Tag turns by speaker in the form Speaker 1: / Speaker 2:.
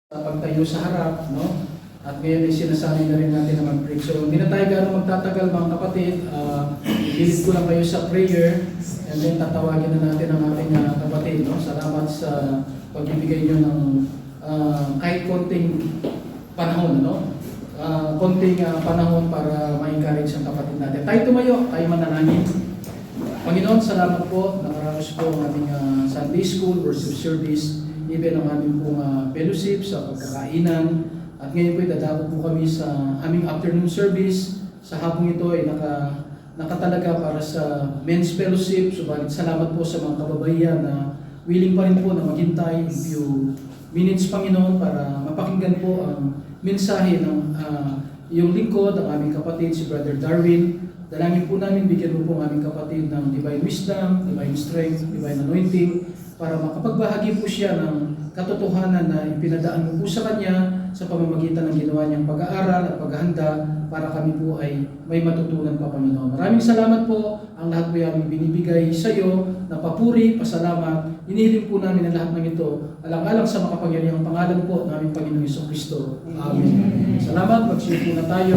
Speaker 1: pagtayo sa harap, no? At ngayon ay sinasanay na rin natin na mag-break. So hindi na tayo gano'ng magtatagal mga kapatid. Ipilit ko lang kayo sa prayer and then tatawagin na natin ang ating kapatid, no? Salamat sa pagbibigay nyo ng kahit konting panahon, no? Konting panahon para ma-encourage ang kapatid natin. Tayo tumayo, tayo manalangin. Panginoon, salamat po. Nakaraos po ang aming Sunday School, worship service, even ang aming pong fellowship sa pagkakainan. At ngayon po dadako po kami sa aming afternoon service. Sa hapong ito ay nakatalaga para sa men's fellowship. Subalit salamat po sa mga kababaihan na willing pa rin po na maghintay a few minutes, Panginoon, para mapakinggan po ang mensahe ng iyong lingkod, ang aming kapatid, si Brother Darwin. Dalangin po namin, bigyan mo po ang aming kapatid ng divine wisdom, divine strength, divine anointing, para makapagbahagi po siya ng katotohanan na ipinadaan mo po sa kanya sa pamamagitan ng ginawa niyang pag-aaral at paghahanda para kami po ay may matutunan pa, Panginoon. Maraming salamat po. Ang lahat po yung binibigay sa iyo na papuri, pasalamat. Inihiling po namin ang lahat ng ito alang-alang sa makapangyarihang pangalan po ng aming Panginoong Hesus Kristo. Amen. Salamat. Magsimula po na tayo.